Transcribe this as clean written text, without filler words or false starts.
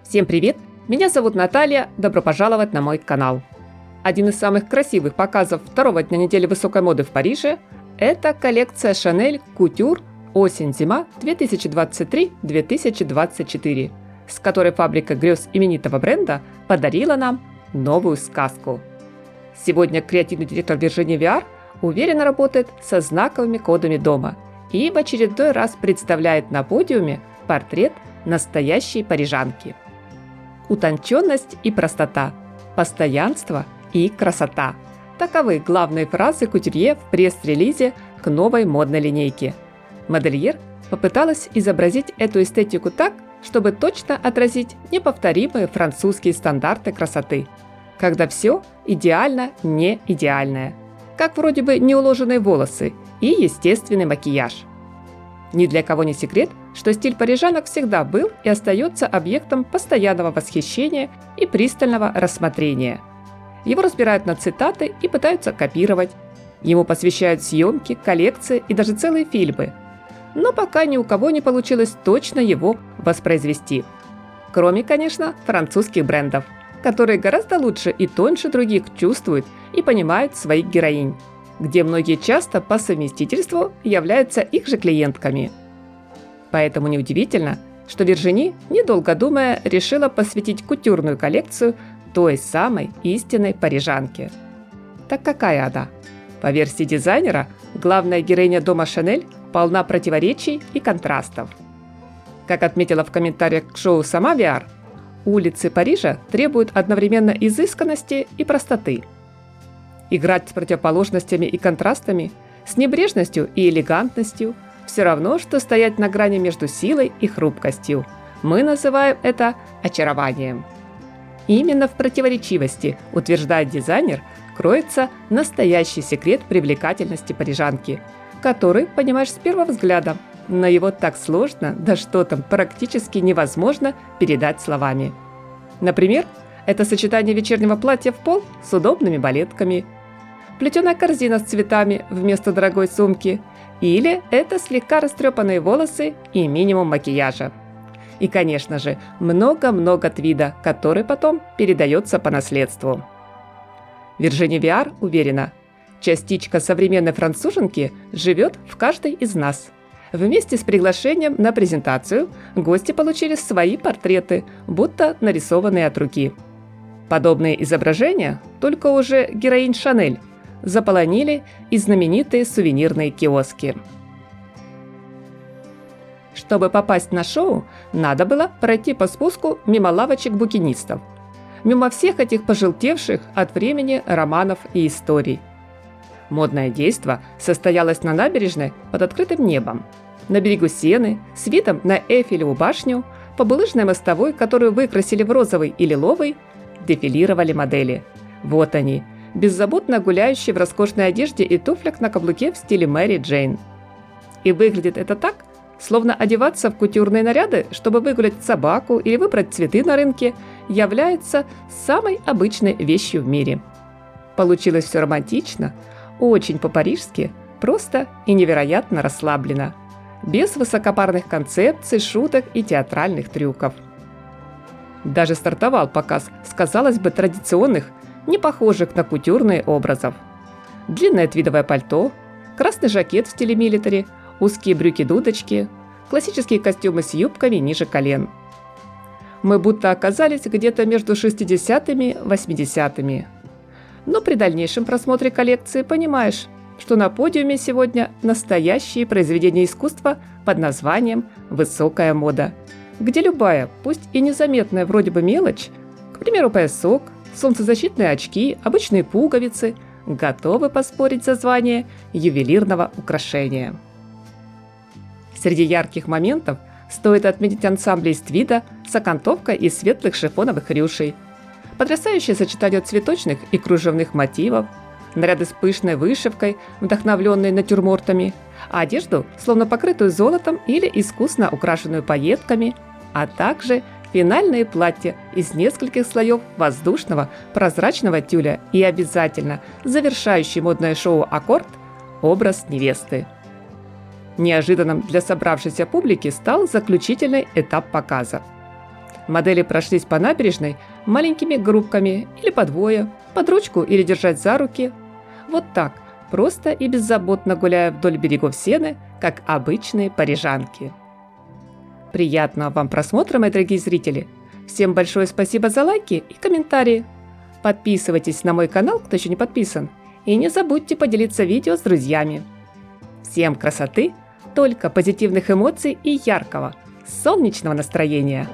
Всем привет! Меня зовут Наталья, добро пожаловать на мой канал. Один из самых красивых показов второго дня недели высокой моды в Париже – это коллекция Chanel Couture осень-зима 2023-2024, с которой фабрика грез именитого бренда подарила нам новую сказку. Сегодня креативный директор Virginie Viard уверенно работает со знаковыми кодами дома и в очередной раз представляет на подиуме портрет настоящей парижанки. Утонченность и простота, постоянство и красота – таковы главные фразы кутюрье в пресс-релизе к новой модной линейке. Модельер попыталась изобразить эту эстетику так, чтобы точно отразить неповторимые французские стандарты красоты, когда все идеально не идеальное, как вроде бы неуложенные волосы и естественный макияж. Ни для кого не секрет, что стиль парижанок всегда был и остается объектом постоянного восхищения и пристального рассмотрения. Его разбирают на цитаты и пытаются копировать. Ему посвящают съемки, коллекции и даже целые фильмы. Но пока ни у кого не получилось точно его воспроизвести. Кроме, конечно, французских брендов, которые гораздо лучше и тоньше других чувствуют и понимают своих героинь, где многие часто по совместительству являются их же клиентками. Поэтому неудивительно, что Virginie, недолго думая, решила посвятить кутюрную коллекцию той самой истинной парижанке. Так какая она? По версии дизайнера, главная героиня дома Chanel полна противоречий и контрастов. Как отметила в комментариях к шоу сама Viard, улицы Парижа требуют одновременно изысканности и простоты. Играть с противоположностями и контрастами, с небрежностью и элегантностью – все равно, что стоять на грани между силой и хрупкостью. Мы называем это очарованием. Именно в противоречивости, утверждает дизайнер, кроется настоящий секрет привлекательности парижанки, который понимаешь с первого взгляда, но его так сложно, да что там, практически невозможно передать словами. Например, это сочетание вечернего платья в пол с удобными балетками, плетеная корзина с цветами вместо дорогой сумки, или это слегка растрепанные волосы и минимум макияжа. И, конечно же, много-много твида, который потом передается по наследству. Virginie Viard уверена, частичка современной француженки живет в каждой из нас. Вместе с приглашением на презентацию гости получили свои портреты, будто нарисованные от руки. Подобные изображения, только уже героинь Chanel, заполонили и знаменитые сувенирные киоски. Чтобы попасть на шоу, надо было пройти по спуску мимо лавочек букинистов, мимо всех этих пожелтевших от времени романов и историй. Модное действо состоялось на набережной под открытым небом, на берегу Сены, с видом на Эйфелеву башню, по булыжной мостовой, которую выкрасили в розовый и лиловый, дефилировали модели. Вот они, беззаботно гуляющие в роскошной одежде и туфлях на каблуке в стиле Мэри Джейн. И выглядит это так, словно одеваться в кутюрные наряды, чтобы выгулять собаку или выбрать цветы на рынке, является самой обычной вещью в мире. Получилось все романтично, очень по-парижски, просто и невероятно расслабленно, без высокопарных концепций, шуток и театральных трюков. Даже стартовал показ с, казалось бы, традиционных, не похожих на кутюрные образов. Длинное твидовое пальто, красный жакет в стиле милитари, узкие брюки-дудочки, классические костюмы с юбками ниже колен. Мы будто оказались где-то между 60-ми и 80-ми. Но при дальнейшем просмотре коллекции понимаешь, что на подиуме сегодня настоящие произведения искусства под названием «Высокая мода», где любая, пусть и незаметная вроде бы мелочь, к примеру, поясок, солнцезащитные очки, обычные пуговицы, готовы поспорить за звание ювелирного украшения. Среди ярких моментов стоит отметить ансамбли из твида с окантовкой из светлых шифоновых рюшей, потрясающее сочетание цветочных и кружевных мотивов, наряды с пышной вышивкой, вдохновленные натюрмортами, а одежду, словно покрытую золотом или искусно украшенную пайетками, а также финальные платья из нескольких слоев воздушного прозрачного тюля и обязательно завершающий модное шоу аккорд – образ невесты. Неожиданным для собравшейся публики стал заключительный этап показа. Модели прошлись по набережной маленькими группками или по двое, под ручку или держать за руки. Вот так, просто и беззаботно гуляя вдоль берегов Сены, как обычные парижанки. Приятного вам просмотра, мои дорогие зрители! Всем большое спасибо за лайки и комментарии. Подписывайтесь на мой канал, кто еще не подписан, и не забудьте поделиться видео с друзьями. Всем красоты, только позитивных эмоций и яркого, солнечного настроения!